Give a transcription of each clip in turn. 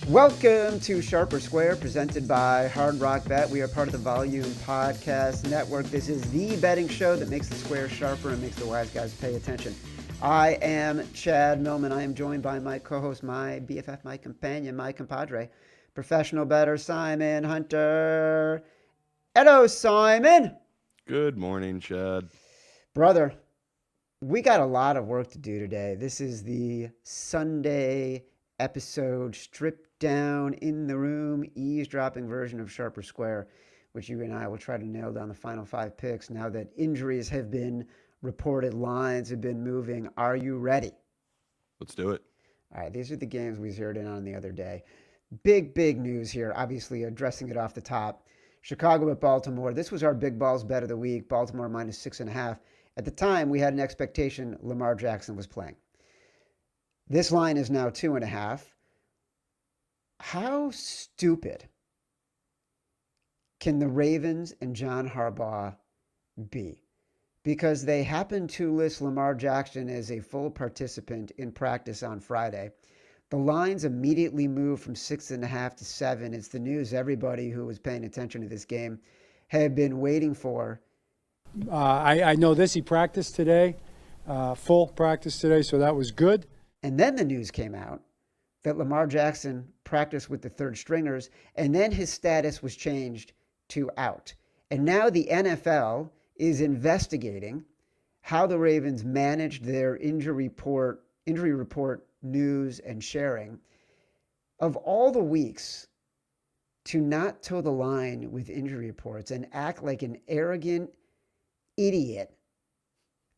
Welcome to Sharper Square, presented by Hard Rock Bet. We are part of the Volume Podcast Network. This is the betting show that makes the square sharper and makes the wise guys pay attention. I am Chad Millman. I am joined by my co-host, my BFF, my companion, my compadre, professional bettor Simon Hunter. Hello, Simon. Good morning, Chad. Brother, we got a lot of work to do today. This is the Sunday episode, stripped down, in the room, eavesdropping version of Sharper Square, which you and I will try to nail down the final five picks now that injuries have been reported, lines have been moving. Are you ready? Let's do it. All right, these are the games we zeroed in on the other day. Big news here, obviously addressing it off the top. Chicago at Baltimore. This was our big balls bet of the week. Baltimore minus 6.5. At the time, we had an expectation Lamar Jackson was playing. This line is now 2.5. How stupid can the Ravens and John Harbaugh be? Because they happen to list Lamar Jackson as a full participant in practice on Friday. The lines immediately moved from 6.5 to 7. It's the news everybody who was paying attention to this game had been waiting for. I know this. He practiced today, full practice today, so that was good. And then the news came out that Lamar Jackson practiced with the third stringers, and then his status was changed to out. And now the NFL is investigating how the Ravens managed their injury report news and sharing. Of all the weeks to not toe the line with injury reports and act like an arrogant idiot,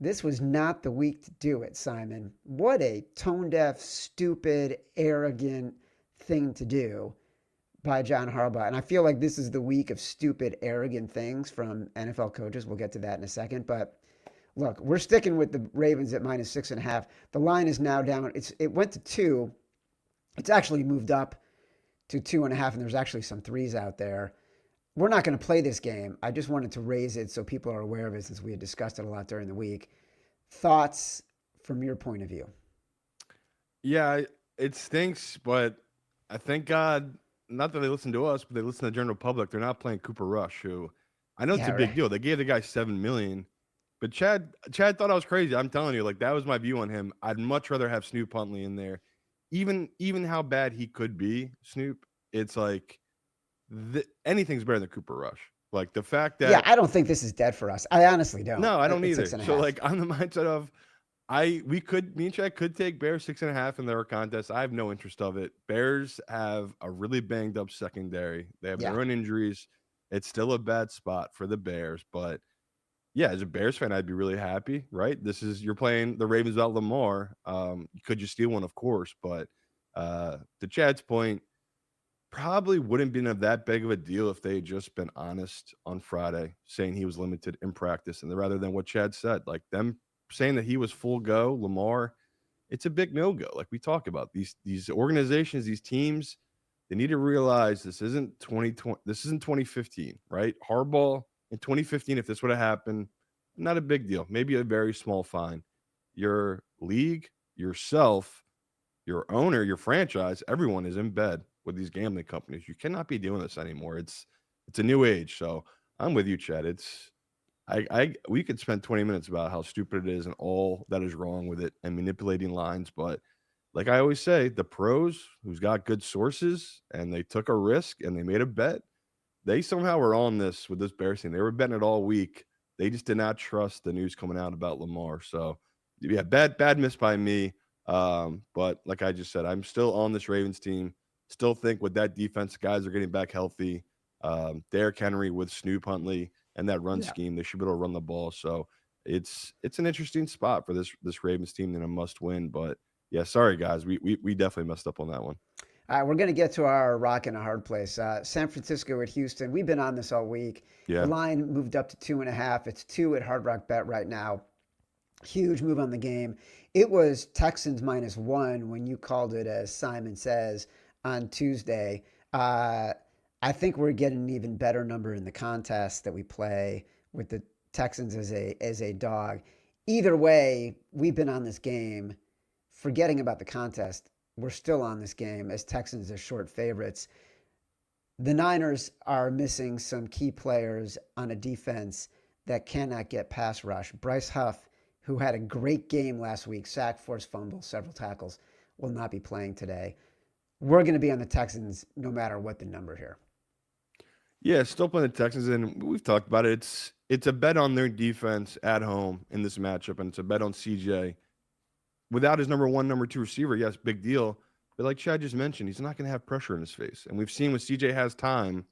this was not the week to do it, Simon. What a tone-deaf, stupid, arrogant thing to do by John Harbaugh. And I feel like this is the week of stupid, arrogant things from NFL coaches. We'll get to that in a second. But look, we're sticking with the Ravens at minus 6.5. The line is now down. It went to 2. It's actually moved up to 2.5, and there's actually some 3s out there. We're not going to play this game. I just wanted to raise it so people are aware of it since we had discussed it a lot during the week. Thoughts from your point of view? Yeah, it stinks, but I thank God, not that they listen to us, but they listen to the general public. They're not playing Cooper Rush, who I know it's a big deal. They gave the guy $7 million, but Chad thought I was crazy. I'm telling you, like, that was my view on him. I'd much rather have Snoop Huntley in there. Even how bad he could be, Snoop, it's like anything's better than Cooper Rush. Like the fact that I don't think this is dead for us. I honestly don't. No, I don't either. So like on the mindset of me and Chad could take Bears 6.5 in their contest. I have no interest of it. Bears have a really banged up secondary. They have their own injuries. It's still a bad spot for the Bears, but yeah, as a Bears fan, I'd be really happy, right? You're playing the Ravens without Lamar. Could you steal one? Of course, but to Chad's point, probably wouldn't have been that big of a deal if they had just been honest on Friday, saying he was limited in practice, and rather than what Chad said, like them saying that he was full go, Lamar, it's a big no-go. Like we talk about these organizations, these teams, they need to realize this isn't 2020, this isn't 2015, right? Harbaugh in 2015, if this would have happened, not a big deal, maybe a very small fine. Your league, yourself, your owner, your franchise, everyone is in bed with these gambling companies. You cannot be doing this anymore. It's a new age. So I'm with you, Chad. We could spend 20 minutes about how stupid it is and all that is wrong with it and manipulating lines. But like I always say, the pros who's got good sources and they took a risk and they made a bet, they somehow were on this with this Bears thing. They were betting it all week. They just did not trust the news coming out about Lamar. So yeah, bad miss by me. But like I just said, I'm still on this Ravens team. Still think with that defense, guys are getting back healthy. Derrick Henry with Snoop Huntley and that run scheme, they should be able to run the ball. So it's an interesting spot for this Ravens team and a must win. But yeah, sorry guys, we definitely messed up on that one. All right, we're going to get to our rock and a hard place. San Francisco at Houston. We've been on this all week. Yeah. The line moved up to 2.5. It's 2 at Hard Rock Bet right now. Huge move on the game. It was Texans -1 when you called it, as Simon says, on Tuesday. I think we're getting an even better number in the contest that we play with the Texans as a dog. Either way, we've been on this game, forgetting about the contest. we're still on this game as Texans are short favorites. The Niners are missing some key players on a defense that cannot get pass rush. Bryce Huff, who had a great game last week, sack, forced fumble, several tackles, will not be playing today. We're going to be on the Texans no matter what the number here. Yeah, still playing the Texans, and we've talked about it. It's a bet on their defense at home in this matchup, and it's a bet on CJ. Without his number one, number two receiver, yes, big deal. But like Chad just mentioned, he's not going to have pressure in his face. And we've seen when CJ has time,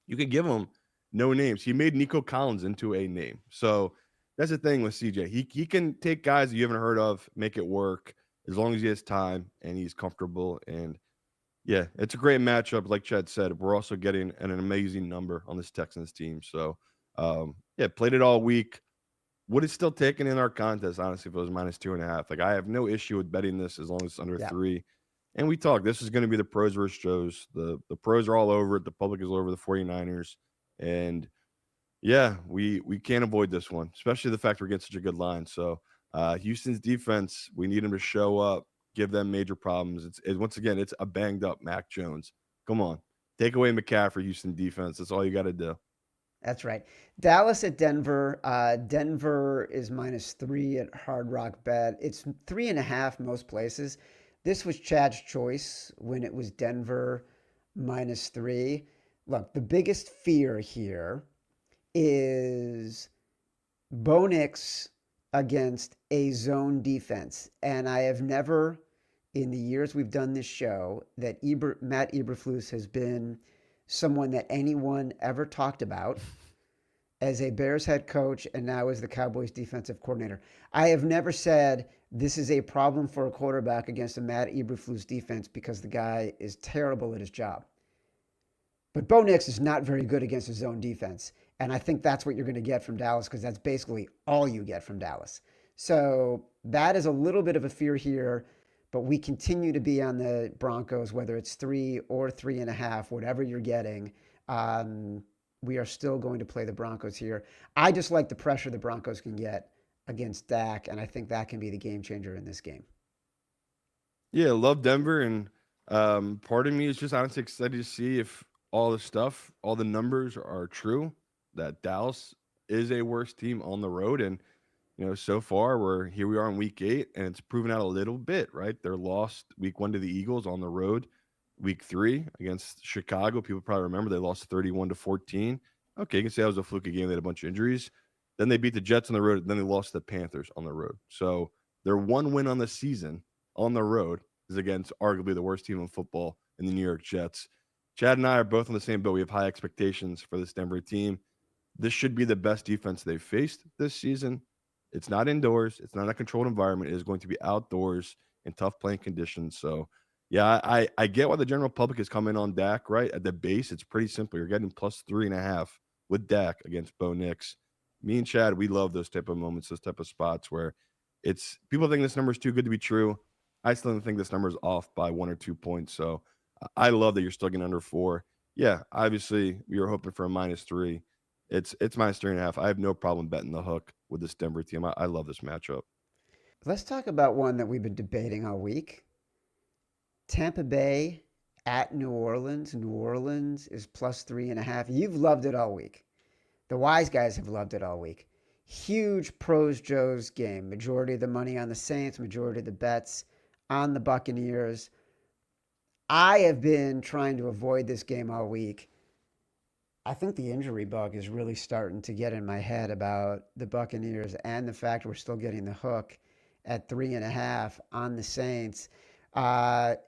you can give him no names. He made Nico Collins into a name. So that's the thing with CJ. He can take guys that you haven't heard of, make it work as long as he has time and he's comfortable. And yeah, it's a great matchup. Like Chad said, we're also getting an amazing number on this Texans team. So yeah, played it all week. Would it still taken in our contest, honestly, if it was -2.5? Like, I have no issue with betting this as long as it's under 3. And we talk, this is going to be the pros versus Joes. The pros are all over it. The public is all over the 49ers. And yeah, we can't avoid this one, especially the fact we're getting such a good line. So Houston's defense, we need them to show up, give them major problems. Once again, it's a banged up Mac Jones. Come on. Take away McCaffrey, Houston defense. That's all you got to do. That's right. Dallas at Denver. Denver is -3 at Hard Rock Bet. It's 3.5 most places. This was Chad's choice when it was Denver -3. Look, the biggest fear here is Bo Nix against a zone defense. And I have never, in the years we've done this show, that Matt Eberflus has been someone that anyone ever talked about as a Bears head coach and now as the Cowboys defensive coordinator. I have never said this is a problem for a quarterback against a Matt Eberflus defense because the guy is terrible at his job. But Bo Nix is not very good against his own defense. And I think that's what you're going to get from Dallas because that's basically all you get from Dallas. So that is a little bit of a fear here. But we continue to be on the Broncos, whether it's 3 or 3.5, whatever you're getting. We are still going to play the Broncos here. I just like the pressure the Broncos can get against Dak, and I think that can be the game changer in this game. Yeah, love Denver, and part of me is just honestly excited to see if all the stuff, all the numbers are true, that Dallas is a worse team on the road, and so far here we are in week 8, and it's proven out a little bit, right? They're lost week 1 to the Eagles on the road. Week 3 against Chicago, people probably remember they lost 31-14. Okay, you can say that was a fluky game. They had a bunch of injuries. Then they beat the Jets on the road. Then they lost the Panthers on the road. So their one win on the season on the road is against arguably the worst team in football in the New York Jets. Chad and I are both on the same boat. We have high expectations for this Denver team. This should be the best defense they've faced this season. It's not indoors. It's not a controlled environment. It is going to be outdoors in tough playing conditions. So, yeah, I get why the general public is coming on Dak, right? At the base, it's pretty simple. You're getting +3.5 with Dak against Bo Nix. Me and Chad, we love those type of moments, those type of spots where it's people think this number is too good to be true. I still think this number is off by 1 or 2 points. So I love that you're still getting under 4. Yeah, obviously we were hoping for a -3. It's -3.5. I have no problem betting the hook with this Denver team. I love this matchup. Let's talk about one that we've been debating all week. Tampa Bay at New Orleans. New Orleans is +3.5. You've loved it all week. The wise guys have loved it all week. Huge pros Joes game. Majority of the money on the Saints, majority of the bets on the Buccaneers. I have been trying to avoid this game all week. I think the injury bug is really starting to get in my head about the Buccaneers and the fact we're still getting the hook at 3.5 on the Saints. Hassan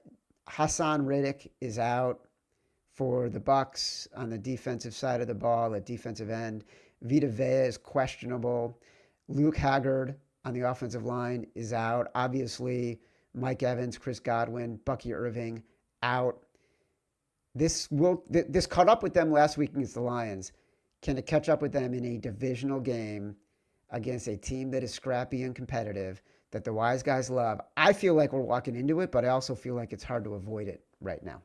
Riddick is out for the Bucs on the defensive side of the ball at defensive end. Vita Vea is questionable. Luke Haggard on the offensive line is out. Obviously, Mike Evans, Chris Godwin, Bucky Irving out. This caught up with them last week against the Lions. Can it catch up with them in a divisional game against a team that is scrappy and competitive that the wise guys love? I feel like we're walking into it, but I also feel like it's hard to avoid it right now.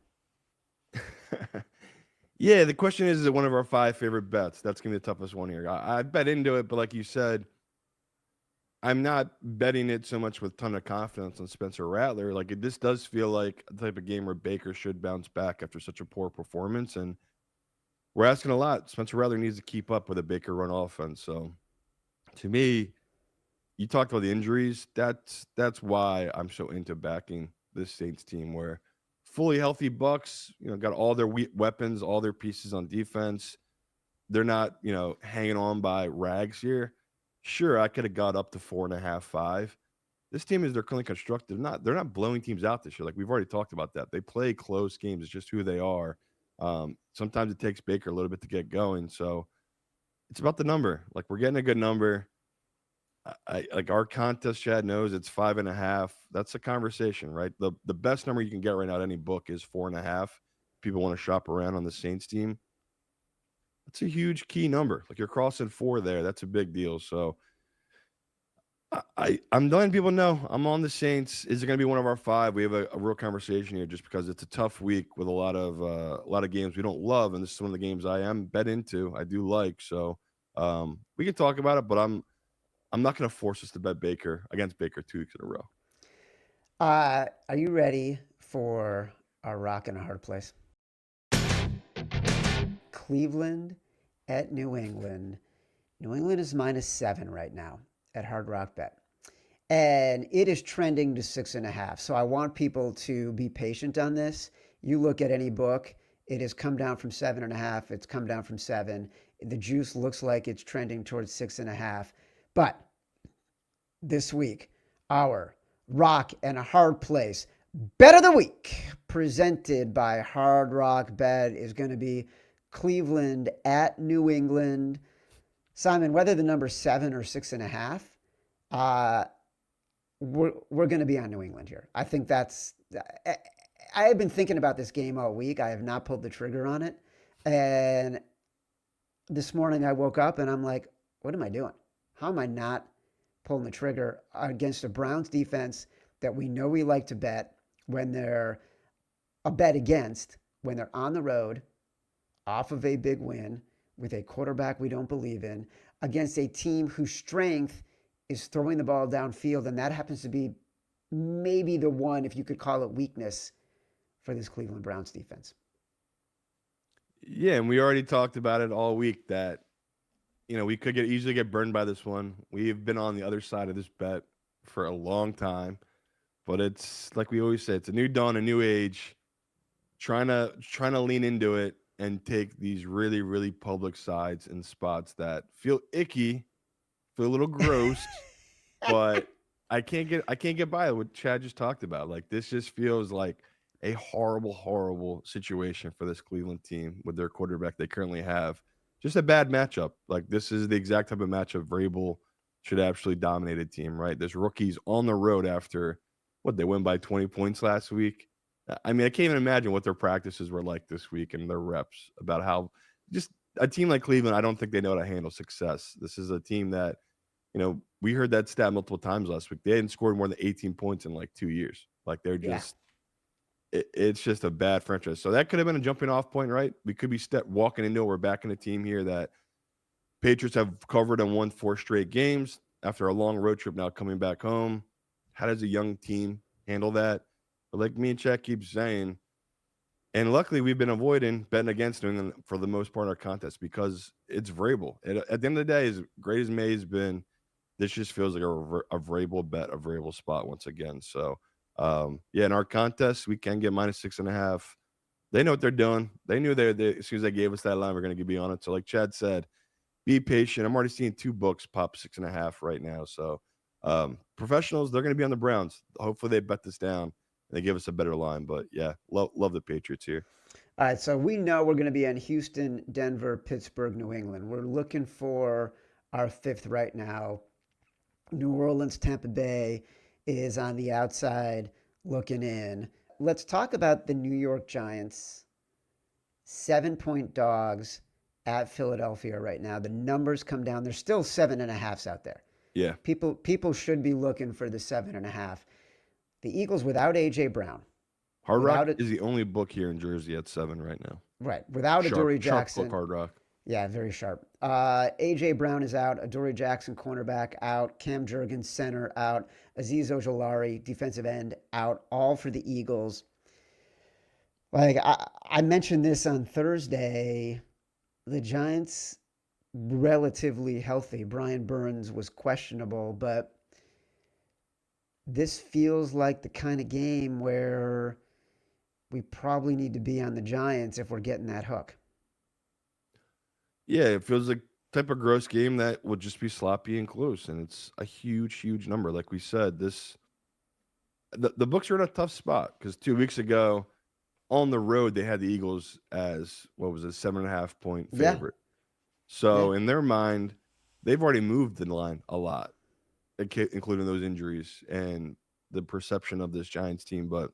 Yeah, the question is it one of our 5 favorite bets? That's going to be the toughest one here. I bet into it, but like you said, I'm not betting it so much with a ton of confidence on Spencer Rattler. Like, this does feel like the type of game where Baker should bounce back after such a poor performance. And we're asking a lot. Spencer Rattler needs to keep up with a Baker run offense. So to me, you talked about the injuries. That's why I'm so into backing this Saints team, where fully healthy Bucks, got all their weapons, all their pieces on defense. They're not, hanging on by rags here. Sure, I could have got up to 4.5, 5. This team they're currently constructed. They're not blowing teams out this year. Like, we've already talked about that. They play close games. It's just who they are. Sometimes it takes Baker a little bit to get going. So it's about the number. Like, we're getting a good number. I like our contest. Chad knows it's 5.5. That's a conversation, right? The best number you can get right now at any book is 4.5. People want to shop around on the Saints team. That's a huge key number. Like, you're crossing 4 there. That's a big deal. So I'm letting people know I'm on the Saints. Is it going to be one of our 5? We have a real conversation here, just because it's a tough week with a lot of games we don't love, and this is one of the games I am bet into. I do like. So we can talk about it, but I'm not going to force us to bet Baker against Baker 2 weeks in a row. Are you ready for a rock and a hard place? Cleveland at New England. New England is -7 right now at Hard Rock Bet. And it is trending to 6.5. So I want people to be patient on this. You look at any book, it has come down from 7.5. It's come down from 7. The juice looks like it's trending towards 6.5. But this week, our rock and a hard place bet of the week, presented by Hard Rock Bet, is going to be Cleveland at New England. Simon, whether the number's 7 or 6.5, we're going to be on New England here. I think that's. I have been thinking about this game all week. I have not pulled the trigger on it, and this morning I woke up and I'm like, "What am I doing? How am I not pulling the trigger against a Browns defense that we know we like to bet when they're a bet against when they're on the road, off of a big win with a quarterback we don't believe in, against a team whose strength is throwing the ball downfield, and that happens to be maybe the one, if you could call it, weakness for this Cleveland Browns defense." Yeah, and we already talked about it all week that, we could easily get burned by this one. We've been on the other side of this bet for a long time, but it's like we always say, it's a new dawn, a new age, trying to lean into it and take these really, really public sides in spots that feel icky, feel a little gross, but I can't get by what Chad just talked about. Like, this just feels like a horrible, horrible situation for this Cleveland team with their quarterback they currently have. Just a bad matchup. Like, this is the exact type of matchup Vrabel should absolutely dominate a team, right? There's rookies on the road after they win by 20 points last week. I mean, I can't even imagine what their practices were like this week and their reps, about how just a team like Cleveland, I don't think they know how to handle success. This is a team that, we heard that stat multiple times last week. They hadn't scored more than 18 points in like 2 years. Like, they're just, it's just a bad franchise. So that could have been a jumping off point, right? We could be walking into it. We're backing a team here that Patriots have covered and won 4 straight games after a long road trip, now coming back home. How does a young team handle that? But like me and Chad keep saying, and luckily we've been avoiding betting against New England for the most part in our contest, because it's Vrabel. At the end of the day, as great as Maye's been, this just feels like a Vrabel bet, a Vrabel spot once again. So, in our contest, we can get -6.5. They know what they're doing. They knew they as soon as they gave us that line, we're going to be on it. So like Chad said, be patient. I'm already seeing 2 books pop 6.5 right now. So professionals, they're going to be on the Browns. Hopefully they bet this down and they give us a better line. But yeah, love the Patriots here. All right, so we know we're going to be on Houston, Denver, Pittsburgh, New England. We're looking for our 5th right now. New Orleans, Tampa Bay is on the outside looking in. Let's talk about the New York Giants, 7-point dogs at Philadelphia right now. The numbers come down. There's still 7.5s out there. Yeah. People should be looking for the 7.5. The Eagles without A.J. Brown. Hard Rock is the only book here in Jersey at 7 right now. Right. Without Adoree Jackson. Book, Hard Rock. Yeah, very sharp. A.J. Brown is out. Adoree Jackson, cornerback, out. Cam Jurgens, center, out. Azeez Ojulari, defensive end, out. All for the Eagles. Like I mentioned this on Thursday, the Giants relatively healthy. Brian Burns was questionable, but this feels like the kind of game where we probably need to be on the Giants if we're getting that hook. Yeah, it feels like type of gross game that would just be sloppy and close, and it's a huge, huge number. Like we said, the books are in a tough spot because 2 weeks ago on the road they had the Eagles as what was it, 7.5 point favorite. So in their mind, they've already moved the line a lot, including those injuries and the perception of this Giants team. But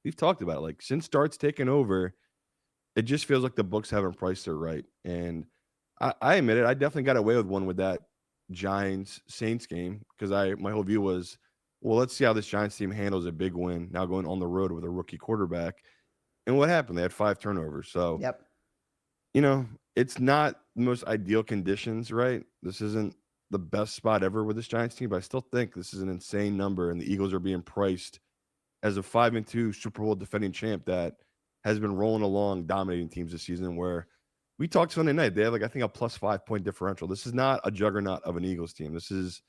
we've talked about it. Like since Start's taken over, it just feels like the books haven't priced it right. And I admit it, I definitely got away with one with that Giants Saints game because my whole view was, well, let's see how this Giants team handles a big win now going on the road with a rookie quarterback. And what happened? They had 5 turnovers. So, it's not the most ideal conditions, right? This isn't the best spot ever with this Giants team, but I still think this is an insane number, and the Eagles are being priced as a 5-2 Super Bowl defending champ that has been rolling along, dominating teams this season. Where we talked Sunday night, they have I think a plus 5 point differential. This is not a juggernaut of an Eagles team. This is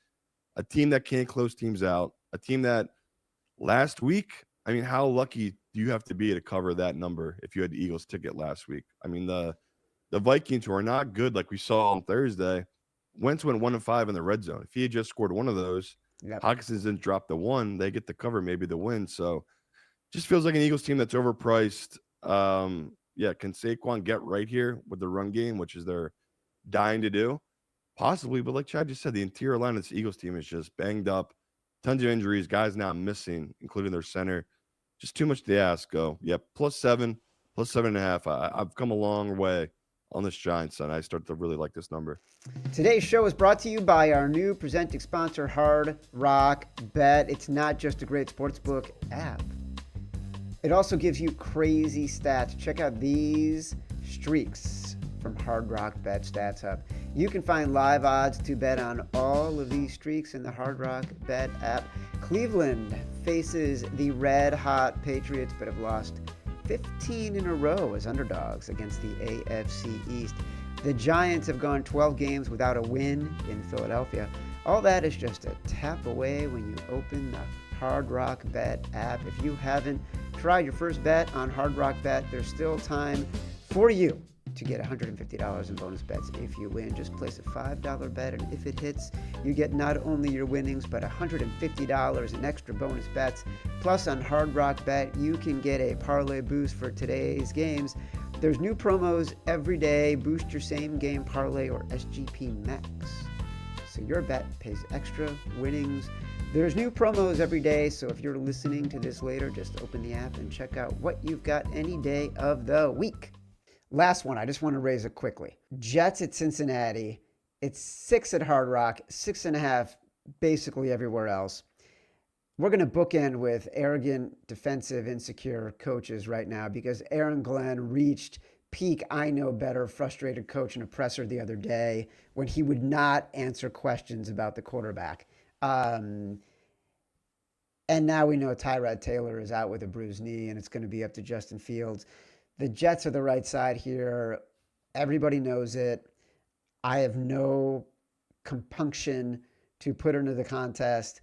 a team that can't close teams out. A team that last week, I mean, how lucky do you have to be to cover that number if you had the Eagles ticket last week? I mean, the Vikings, who are not good like we saw on Thursday, Wentz went 1-5 in the red zone. If he had just scored one of those, Hawkinson's didn't drop the one, they get the cover, maybe the win. So just feels like an Eagles team that's overpriced. Can Saquon get right here with the run game, which is they're dying to do? Possibly, but like Chad just said, the interior line of this Eagles team is just banged up. Tons of injuries, guys now missing, including their center. Just too much to ask. +7, +7.5. I've come a long way on this Giants, and I start to really like this number. Today's show is brought to you by our new presenting sponsor, Hard Rock Bet. It's not just a great sportsbook app. It also gives you crazy stats. Check out these streaks from Hard Rock Bet Stats Hub. You can find live odds to bet on all of these streaks in the Hard Rock Bet app. Cleveland faces the red-hot Patriots, but have lost 15 in a row as underdogs against the AFC East. The Giants have gone 12 games without a win in Philadelphia. All that is just a tap away when you open the Hard Rock Bet app. If you haven't tried your first bet on Hard Rock Bet, there's still time for you to get $150 in bonus bets if you win. Just place a $5 bet, and if it hits, you get not only your winnings, but $150 in extra bonus bets. Plus, on Hard Rock Bet, you can get a parlay boost for today's games. There's new promos every day. Boost your same game parlay or SGP Max, so your bet pays extra winnings. There's new promos every day, so if you're listening to this later, just open the app and check out what you've got any day of the week. Last one, I just want to raise it quickly. Jets at Cincinnati. It's 6 at Hard Rock, 6.5 basically everywhere else. We're going to bookend with arrogant, defensive, insecure coaches right now because Aaron Glenn reached peak I know better frustrated coach and oppressor the other day when he would not answer questions about the quarterback. And now we know Tyrod Taylor is out with a bruised knee and it's going to be up to Justin Fields. The Jets are the right side here. Everybody knows it. I have no compunction to put into the contest,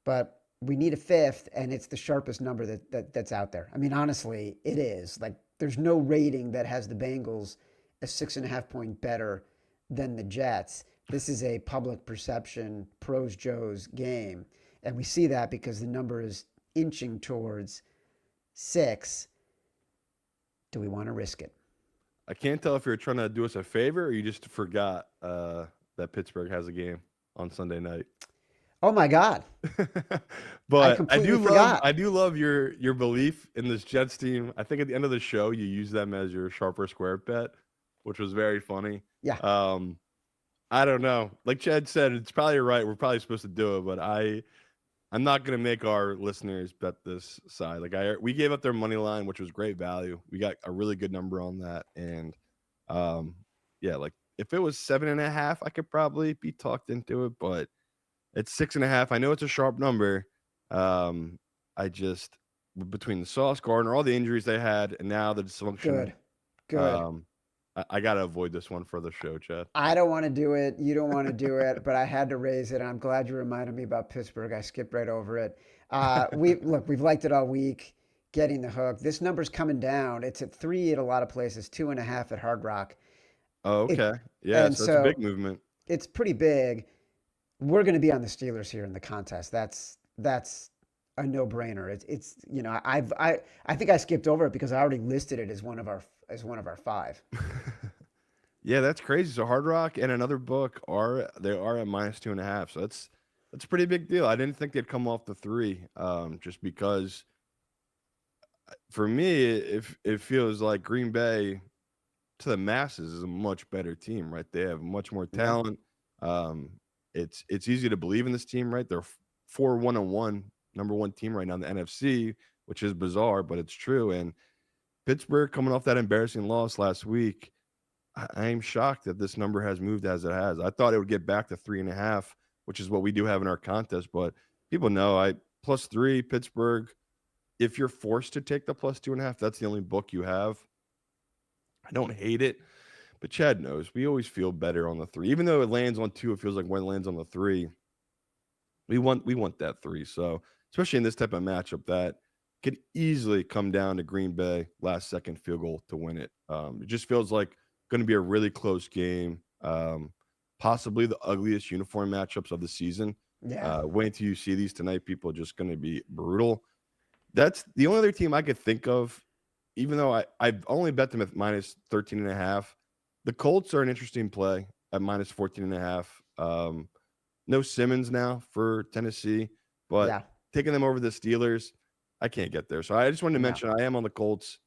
but we need a fifth, and it's the sharpest number that's out there. I mean, honestly, it is. Like, there's no rating that has the Bengals a 6.5 point better than the Jets. This is a public perception, pros Joe's game, and we see that because the number is inching towards 6. Do we want to risk it? I can't tell if you're trying to do us a favor or you just forgot that Pittsburgh has a game on Sunday night. Oh my God! But I do love your belief in this Jets team. I think at the end of the show you use them as your sharper square bet, which was very funny. Yeah. I don't know. Like Chad said, it's probably right. We're probably supposed to do it, but I'm not going to make our listeners bet this side. We gave up their money line, which was great value. We got a really good number on that. And yeah, like if it was 7.5, I could probably be talked into it, but it's 6.5. I know it's a sharp number. I just between the Sauce Gardner, all the injuries they had, and now the dysfunction. Good. I gotta avoid this one for the show, Chad. I don't want to do it. You don't want to do it, but I had to raise it. I'm glad you reminded me about Pittsburgh. I skipped right over it. We've liked it all week. Getting the hook. This number's coming down. It's at 3 at a lot of places, 2.5 at Hard Rock. Oh, It, okay. Yeah, and so it's a so big movement. it's pretty big. We're going to be on the Steelers here in the contest. That's a no-brainer. It's I think I skipped over it because I already listed it as one of our 5. Yeah, that's crazy. So Hard Rock and another book are at -2.5. So that's a pretty big deal. I didn't think they'd come off the 3, just because for me it feels like Green Bay to the masses is a much better team, right? They have much more Yeah. talent. It's easy to believe in this team, right? They're 4-1-1, number 1 team right now in the NFC, which is bizarre, but it's true. And Pittsburgh coming off that embarrassing loss last week, I am shocked that this number has moved as it has. I thought it would get back to 3.5, which is what we do have in our contest, but people know I +3 Pittsburgh. If you're forced to take the +2.5, that's the only book you have. I don't hate it, but Chad knows we always feel better on the 3. Even though it lands on 2, it feels like when it lands on the 3, we want that 3. So especially in this type of matchup, that could easily come down to Green Bay last second field goal to win it. It just feels like going to be a really close game. Possibly the ugliest uniform matchups of the season. Yeah. Wait until you see these tonight. People are just going to be brutal. That's the only other team I could think of, even though I've only bet them at -13.5. The Colts are an interesting play at -14.5. No Simmons now for Tennessee, but Yeah. taking them over the Steelers, I can't get there. So I just wanted to No. mention I am on the Colts.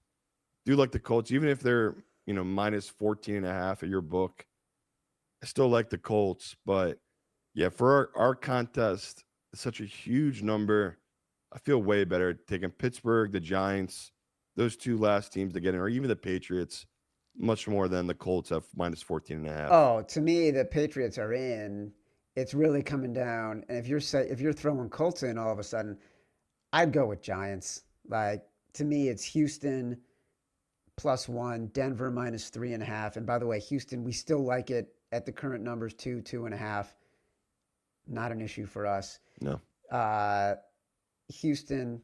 Do like the Colts, even if they're -14.5 at your book. I still like the Colts, but yeah, for our contest, it's such a huge number. I feel way better taking Pittsburgh, the Giants, those 2 last teams to get in, or even the Patriots, much more than the Colts at -14.5. Oh, to me, the Patriots are in. It's really coming down. And if you're throwing Colts in all of a sudden, I'd go with Giants. Like, to me, it's Houston +1, Denver -3.5. And by the way, Houston, we still like it at the current numbers, 2.5. Not an issue for us. No. Houston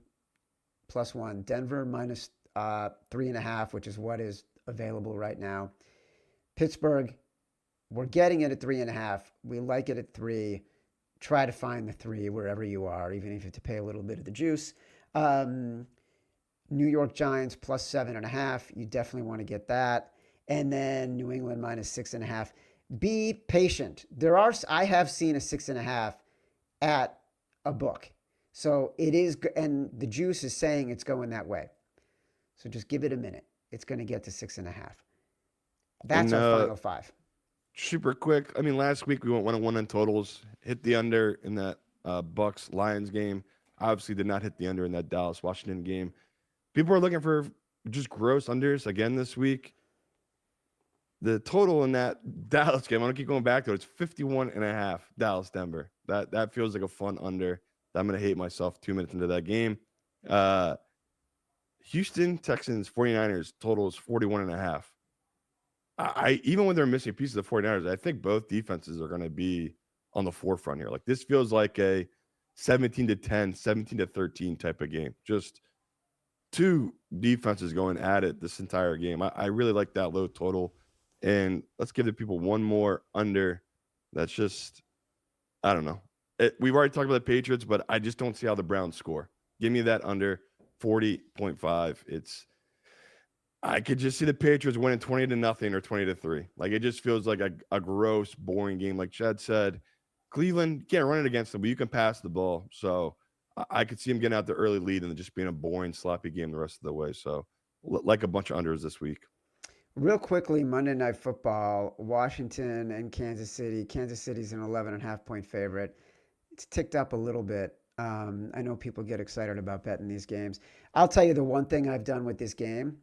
+1, Denver -3.5, which is what is available right now. Pittsburgh, we're getting it at 3.5. We like it at 3. Try to find the 3 wherever you are, even if you have to pay a little bit of the juice. New York Giants +7.5. You definitely want to get that. And then New England -6.5. Be patient. I have seen a 6.5 at a book. So it is, and the juice is saying it's going that way. So just give it a minute. It's going to get to 6.5. That's our final 5. Super quick. I mean, last week we went 1-1 on totals. Hit the under in that Bucs-Lions game. Obviously did not hit the under in that Dallas-Washington game. People are looking for just gross unders again this week. The total in that Dallas game, I'm going to keep going back to it. It's 51.5 Dallas-Denver. That feels like a fun under. I'm going to hate myself 2 minutes into that game. Houston Texans 49ers total is 41.5. I even when they're missing pieces of the 49ers, I think both defenses are going to be on the forefront here. Like, this feels like a 17-10, 17-13 type of game. Just 2 defenses going at it this entire game. I really like that low total. And let's give the people one more under. That's just, I don't know. We've already talked about the Patriots, but I just don't see how the Browns score. Give me that under 40.5. I could just see the Patriots winning 20-0 or 20-3. Like, it just feels like a gross, boring game. Like Chad said, Cleveland, you can't run it against them, but you can pass the ball. So I could see them getting out the early lead and just being a boring, sloppy game the rest of the way. So like a bunch of unders this week. Real quickly, Monday Night Football, Washington and Kansas City. Kansas City's an 11.5-point favorite. It's ticked up a little bit. I know people get excited about betting these games. I'll tell you the one thing I've done with this game.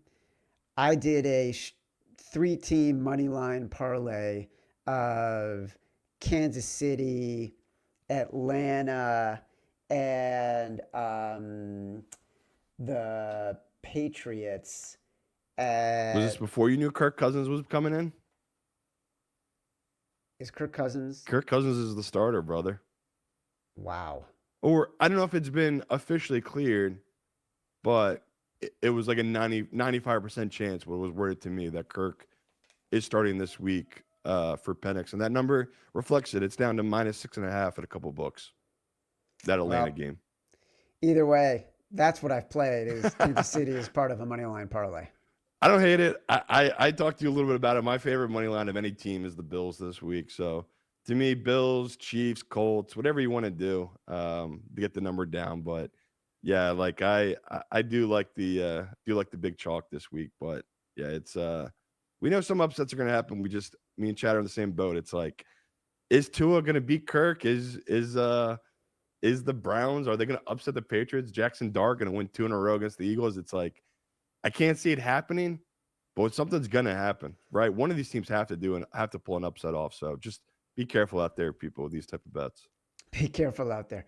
I did a 3-team money line parlay of Kansas City, Atlanta, and the Patriots. Was this before you knew Kirk Cousins was coming in? Is Kirk Cousins? Kirk Cousins is the starter, brother. Wow. Or I don't know if it's been officially cleared, but it was like a 95% chance what was worded to me that Kirk is starting this week for Penix. And that number reflects it. It's down to -6.5 at a couple books. That Atlanta game. Either way, that's what I've played is Kansas City is part of a money line parlay. I don't hate it. I talked to you a little bit about it. My favorite money line of any team is the Bills this week. So to me, Bills, Chiefs, Colts, whatever you want to do to get the number down. But yeah, like I do like the big chalk this week. But yeah, it's we know some upsets are going to happen. Me and Chad are in the same boat. It's like, is Tua going to beat Kirk? Is the Browns, are they going to upset the Patriots? Jaxson Dart going to win 2 in a row against the Eagles? It's like, I can't see it happening, but something's going to happen, right? One of these teams have to pull an upset off. So just be careful out there, people, with these type of bets. Be careful out there.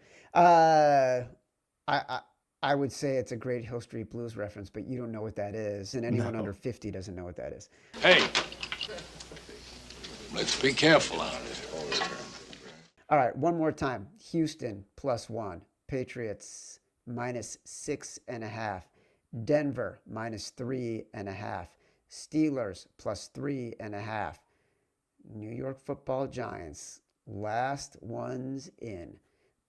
I would say it's a great Hill Street Blues reference, but you don't know what that is, and anyone under 50 doesn't know what that is. Hey, let's be careful out here. All right, one more time. Houston +1, Patriots -6.5, Denver -3.5, Steelers +3.5, New York Football Giants, last ones in,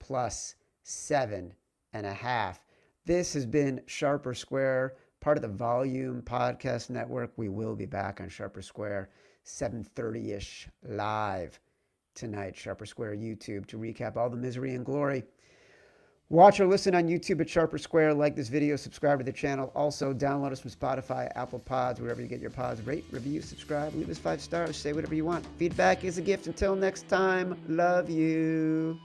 +7.5. This has been Sharper Square, part of the Volume Podcast Network. We will be back on Sharper Square 7:30-ish live tonight, Sharper Square YouTube, to recap all the misery and glory. Watch or listen on YouTube at Sharper Square. Like this video, subscribe to the channel. Also, download us from Spotify, Apple Pods, wherever you get your pods. Rate, review, subscribe, leave us 5 stars, say whatever you want. Feedback is a gift. Until next time, love you.